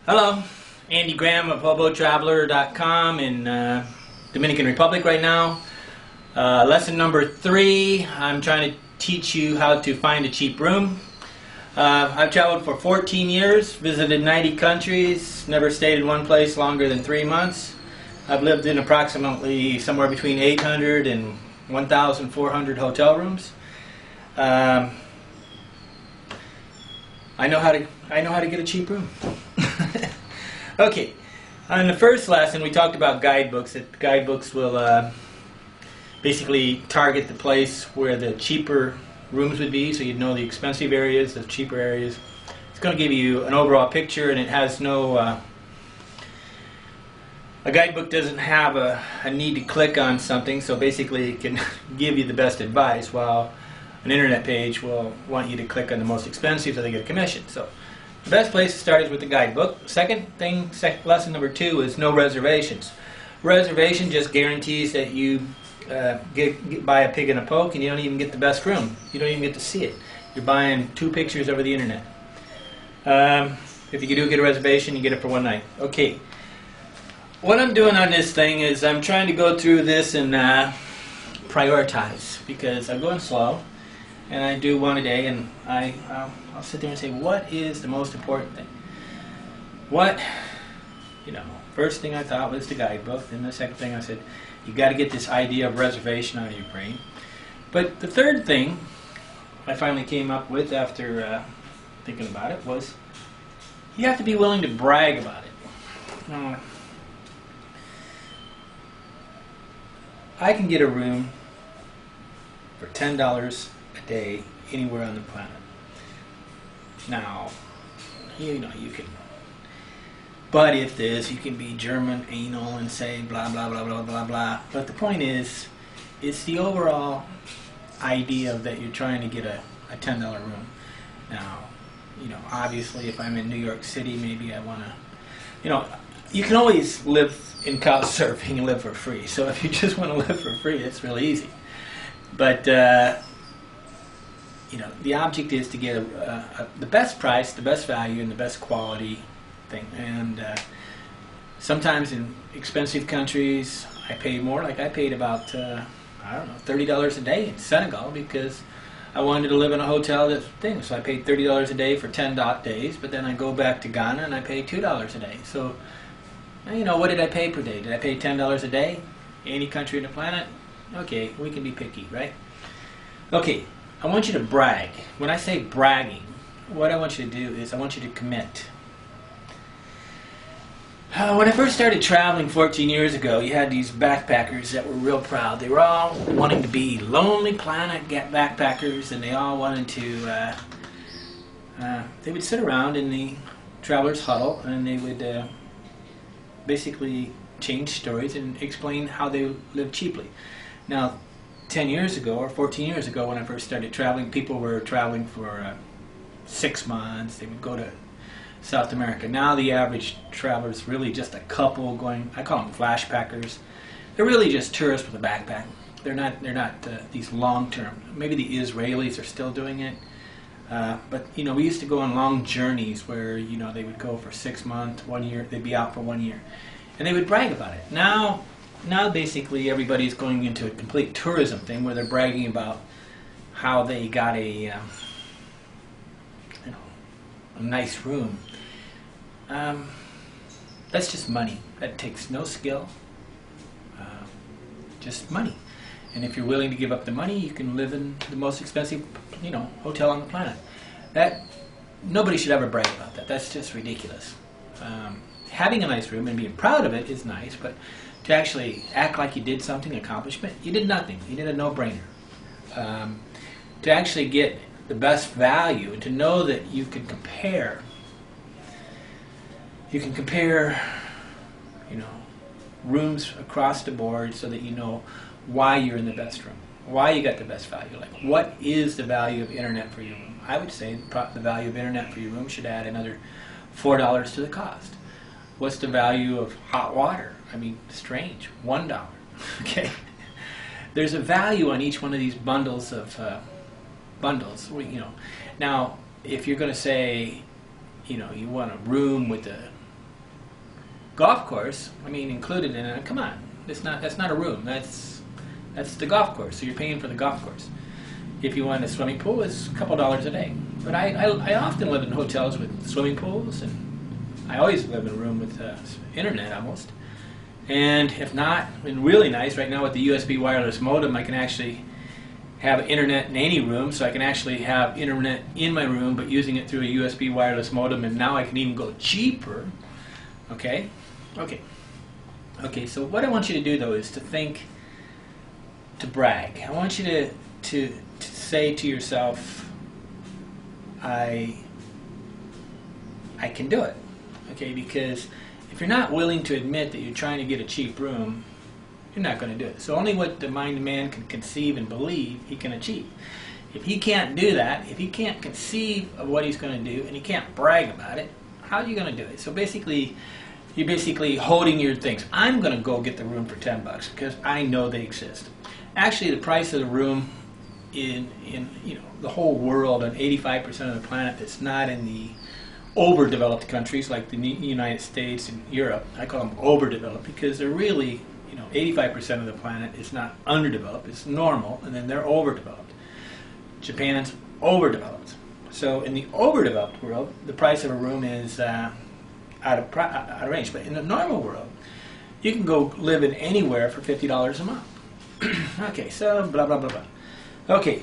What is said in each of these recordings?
Hello, Andy Graham of hoboontheroad.com in Dominican Republic right now. Lesson number 3, I'm trying to teach you how to find a cheap room. I've traveled for 14 years, visited 90 countries, never stayed in one place longer than 3 months. I've lived in approximately somewhere between 800 and 1,400 hotel rooms. I know how to get a cheap room. Okay, on the first lesson we talked about guidebooks. That guidebooks will basically target the place where the cheaper rooms would be, so you'd know the expensive areas, the cheaper areas. It's going to give you an overall picture, and it has no a guidebook doesn't have a need to click on something, so basically it can give you the best advice, while an internet page will want you to click on the most expensive so they get a commission. So the best place to start is with the guidebook. Lesson number 2 is no reservations. Reservation just guarantees that you buy a pig in a poke and you don't even get the best room. You don't even get to see it. You're buying 2 pictures over the internet. If you do get a reservation, you get it for one night. Okay. What I'm doing on this thing is I'm trying to go through this and prioritize, because I'm going slow and I do one a day, and I'll sit there and say, what is the most important thing? First thing I thought was the guidebook. Then the second thing I said, you got to get this idea of reservation out of your brain. But the third thing I finally came up with after thinking about it was, you have to be willing to brag about it. I can get a room for $10 a day anywhere on the planet. Now, you can butt if this, you can be German anal and say blah blah blah blah blah blah. But the point is, it's the overall idea that you're trying to get a $10 room. Now, obviously if I'm in New York City, maybe I want to, you can always live in couch surfing and live for free. So if you just want to live for free, it's really easy. But the object is to get the best price, the best value, and the best quality thing. And sometimes in expensive countries, I pay more. Like I paid about $30 a day in Senegal, because I wanted to live in a hotel that's thing. So I paid $30 a day for 10 days. But then I go back to Ghana and I pay $2 a day. So what did I pay per day? Did I pay $10 a day? Any country on the planet? Okay, we can be picky, right? Okay, I want you to brag. When I say bragging, what I want you to do is I want you to commit. When I first started traveling 14 years ago, you had these backpackers that were real proud. They were all wanting to be Lonely Planet backpackers, and they all wanted to, they would sit around in the traveler's huddle, and they would basically change stories and explain how they live cheaply. Now, 10 years ago or 14 years ago when I first started traveling, people were traveling for 6 months. They would go to South America. Now the average traveler is really just a couple going, I call them flashpackers. They're really just tourists with a backpack. They're not these long-term. Maybe the Israelis are still doing it. But we used to go on long journeys where they would go for 6 months, 1 year. They'd be out for 1 year, and they would brag about it. Now basically everybody's going into a complete tourism thing where they're bragging about how they got a nice room. That's just money. That takes no skill. Just money. And if you're willing to give up the money, you can live in the most expensive, hotel on the planet. Nobody should ever brag about that. That's just ridiculous. Having a nice room and being proud of it is nice, but to actually act like you did something, accomplishment, you did nothing. You did a no-brainer. To actually get the best value and to know that you can compare. You can compare, rooms across the board so that you know why you're in the best room, why you got the best value. Like, what is the value of internet for your room? I would say the value of internet for your room should add another $4 to the cost. What's the value of hot water? I mean, strange, $1. Okay, there's a value on each one of these bundles of Now, if you're going to say, you want a room with a golf course, I mean, included in it. Come on, that's not a room. That's the golf course. So you're paying for the golf course. If you want a swimming pool, it's a couple dollars a day. But I often live in hotels with swimming pools, and I always live in a room with internet almost. And if not, and really nice, right now with the USB wireless modem, I can actually have internet in any room, so I can actually have internet in my room, but using it through a USB wireless modem, and now I can even go cheaper. Okay? Okay. Okay, so what I want you to do, though, is to think, to brag. I want you to say to yourself, I can do it. Okay, because if you're not willing to admit that you're trying to get a cheap room, you're not going to do it. So only what the mind of man can conceive and believe he can achieve. If he can't do that, if he can't conceive of what he's going to do, and he can't brag about it, how are you going to do it? So basically, you're basically holding your things. I'm going to go get the room for $10 because I know they exist. Actually, the price of the room in the whole world, on 85% of the planet that's not in the overdeveloped countries like the United States and Europe, I call them overdeveloped because they're really, 85% of the planet is not underdeveloped, it's normal, and then they're overdeveloped. Japan's overdeveloped. So in the overdeveloped world, the price of a room is out of range. But in the normal world, you can go live in anywhere for $50 a month. Okay, so blah, blah, blah, blah. Okay,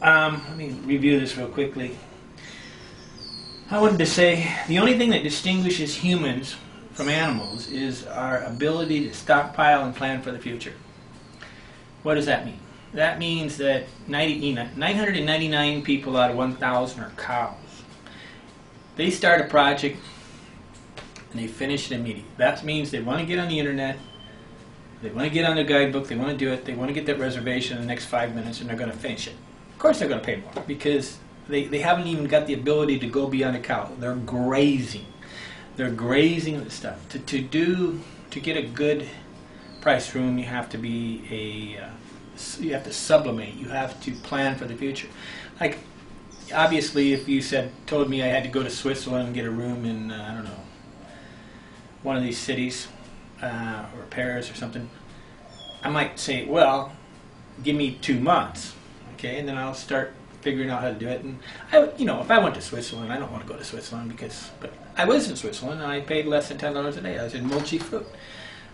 let me review this real quickly. I wanted to say the only thing that distinguishes humans from animals is our ability to stockpile and plan for the future. What does that mean? That means that 999 people out of 1,000 are cows. They start a project and they finish it immediately. That means they want to get on the internet, they want to get on the guidebook, they want to do it, they want to get that reservation in the next 5 minutes, and they're going to finish it. Of course they're going to pay more because they haven't even got the ability to go beyond a cow. They're grazing. They're grazing the stuff. To get a good price room, you have to be you have to sublimate. You have to plan for the future. Like, obviously, if you told me I had to go to Switzerland and get a room in I don't know, one of these cities or Paris or something, I might say, well, give me 2 months, okay, and then I'll start figuring out how to do it. And if I went to Switzerland, I don't want to go to Switzerland but I was in Switzerland and I paid less than $10 a day. I was in Montchiefruit.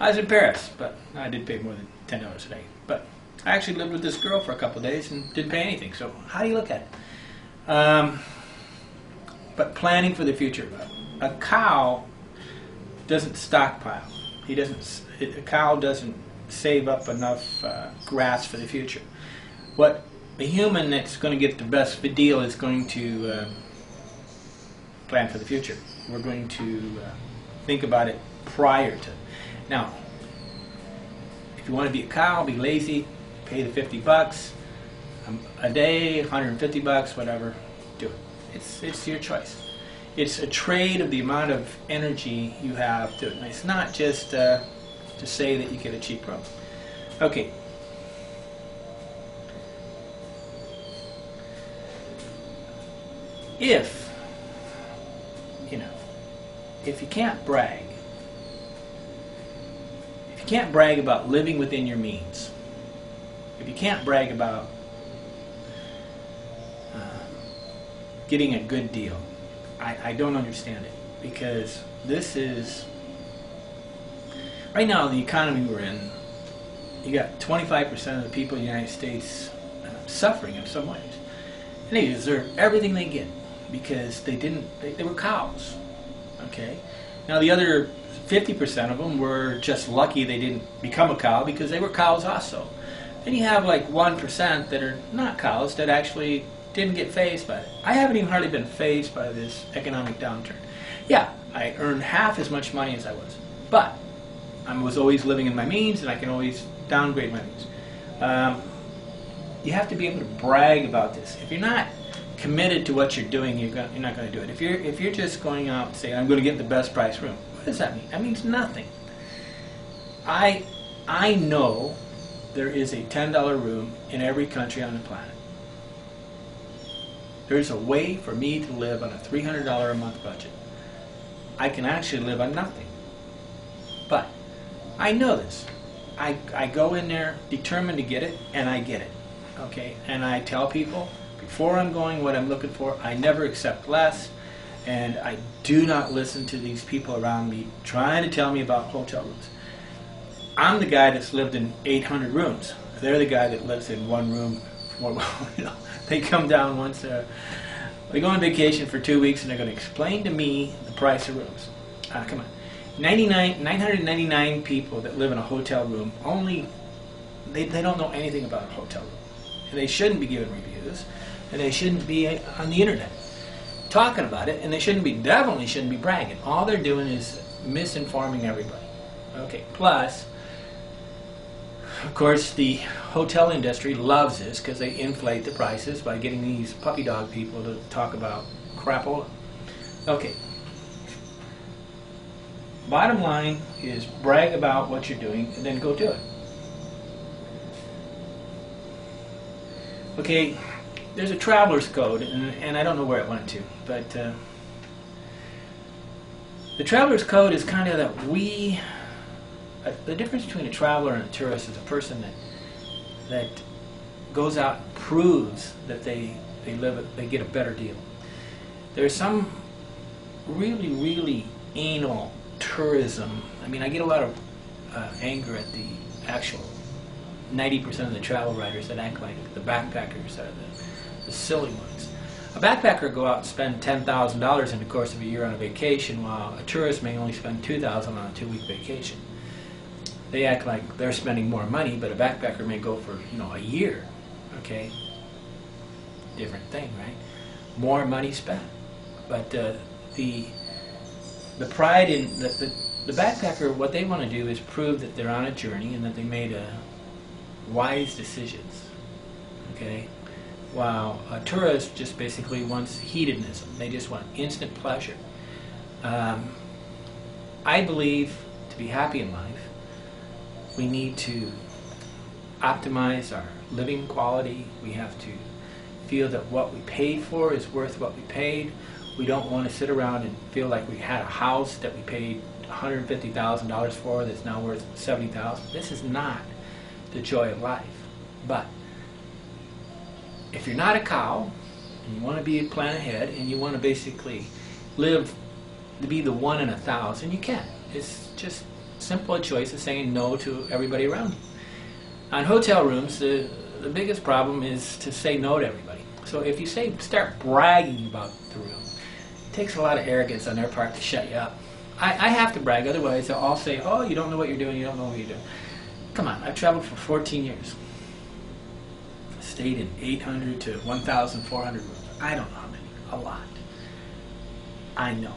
I was in Paris, but I did pay more than $10 a day. But I actually lived with this girl for a couple of days and didn't pay anything. So how do you look at it? But planning for the future. A cow doesn't stockpile. A cow doesn't save up enough grass for the future. What the human that's going to get the best deal is going to plan for the future. We're going to think about it prior to. Now, if you want to be a cow, be lazy, pay the $50 a day, $150, whatever, do it. It's your choice. It's a trade of the amount of energy you have to it. And it's not just to say that you get a cheap room. Okay. If you can't brag, about living within your means, if you can't brag about getting a good deal, I don't understand it, because this is, right now the economy we're in, you got 25% of the people in the United States suffering in some ways. And they deserve everything they get because they were cows. Okay? Now the other 50% of them were just lucky they didn't become a cow because they were cows also. Then you have like 1% that are not cows that actually didn't get fazed by it. I haven't even hardly been fazed by this economic downturn. Yeah, I earned half as much money as I was, but I was always living in my means and I can always downgrade my means. You have to be able to brag about this. If you're not committed to what you're doing, you're not going to do it. If you're just going out and saying, I'm going to get the best price room, what does that mean? That means nothing. I know there is a $10 room in every country on the planet. There's a way for me to live on a $300 a month budget. I can actually live on nothing. But I know this. I go in there determined to get it, and I get it. Okay, and I tell people before I'm going what I'm looking for. I never accept less, and I do not listen to these people around me trying to tell me about hotel rooms. I'm the guy that's lived in 800 rooms. They're the guy that lives in one room. You know, they come down once. They go on vacation for 2 weeks, and they're going to explain to me the price of rooms. Come on. 999 people that live in a hotel room, they don't know anything about a hotel room. And they shouldn't be giving reviews, and they shouldn't be on the internet talking about it, and they definitely shouldn't be bragging. All they're doing is misinforming everybody. Okay, plus, of course, the hotel industry loves this because they inflate the prices by getting these puppy dog people to talk about crapola. Okay. Bottom line is brag about what you're doing and then go do it. Okay, there's a traveler's code, and I don't know where it went to, but the traveler's code is kind of that the difference between a traveler and a tourist is a person that goes out and proves that they get a better deal. There's some really anal tourism. I mean, I get a lot of anger at the actual 90% of the travel writers that act like the backpackers are the silly ones. A backpacker will go out and spend $10,000 in the course of a year on a vacation, while a tourist may only spend $2,000 on a 2-week vacation. They act like they're spending more money, but a backpacker may go for, a year. Okay, different thing, right? More money spent, but the pride in the backpacker, what they want to do is prove that they're on a journey and that they made wise decisions. Okay, while a tourist just basically wants hedonism. They just want instant pleasure. I believe to be happy in life, we need to optimize our living quality. We have to feel that what we paid for is worth what we paid. We don't want to sit around and feel like we had a house that we paid $150,000 for that's now worth $70,000. This is not the joy of life. But if you're not a cow and you want to be a plan ahead and you want to basically live to be the 1 in 1,000, you can. It's just simple a choice of saying no to everybody around you. On hotel rooms, the biggest problem is to say no to everybody. So if you start bragging about the room, it takes a lot of arrogance on their part to shut you up. I have to brag, otherwise they'll all say, oh, you don't know what you're doing, you don't know what you're doing. Come on, I've traveled for 14 years. Stayed in 800 to 1,400 rooms. I don't know how many, a lot. I know,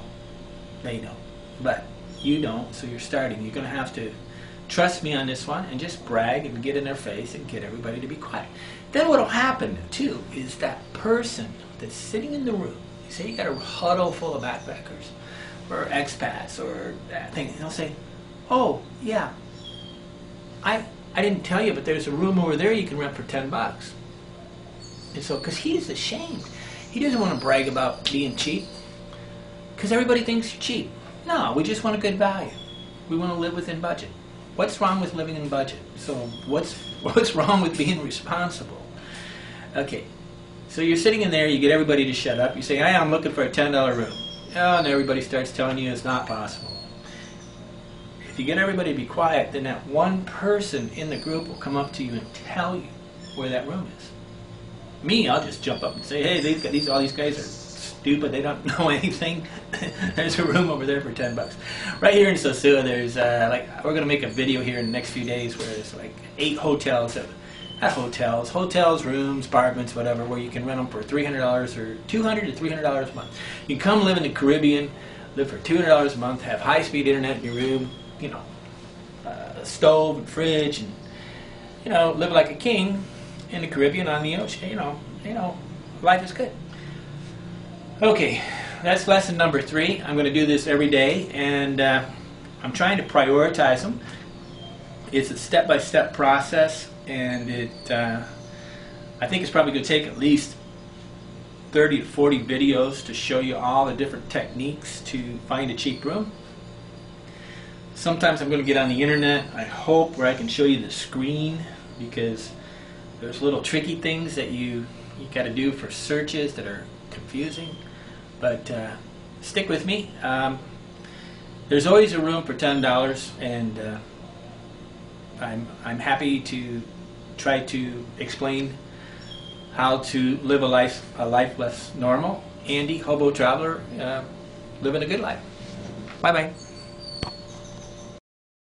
they know, but you don't, so you're starting. You're going to have to trust me on this one and just brag and get in their face and get everybody to be quiet. Then what will happen, too, is that person that's sitting in the room, say you got a huddle full of backpackers or expats or that thing, and they'll say, oh, yeah, I didn't tell you, but there's a room over there you can rent for $10. And so, because he's ashamed. He doesn't want to brag about being cheap, because everybody thinks you're cheap. No, we just want a good value. We want to live within budget. What's wrong with living in budget? So what's wrong with being responsible? Okay, so you're sitting in there, you get everybody to shut up. You say, hey, I'm looking for a $10 room. Oh, and everybody starts telling you it's not possible. If you get everybody to be quiet, then that one person in the group will come up to you and tell you where that room is. Me, I'll just jump up and say, hey, all these guys are stupid, they don't know anything. There's a room over there for $10. Right here in Sosua, there's we're gonna make a video here in the next few days where there's like 8 hotels, not hotels, rooms, apartments, whatever, where you can rent them for $300 or $200 to $300 a month. You can come live in the Caribbean, live for $200 a month, have high-speed internet in your room, a stove and fridge, and live like a king in the Caribbean on the ocean. Life is good. Okay, that's lesson number 3. I'm going to do this every day, and I'm trying to prioritize them. It's a step-by-step process, and I think it's probably going to take at least 30 to 40 videos to show you all the different techniques to find a cheap room. Sometimes I'm going to get on the internet, I hope, where I can show you the screen, because there's little tricky things that you got to do for searches that are confusing. But stick with me. There's always a room for $10, and I'm happy to try to explain how to live a life less normal. Andy, hobo traveler, living a good life. Bye bye.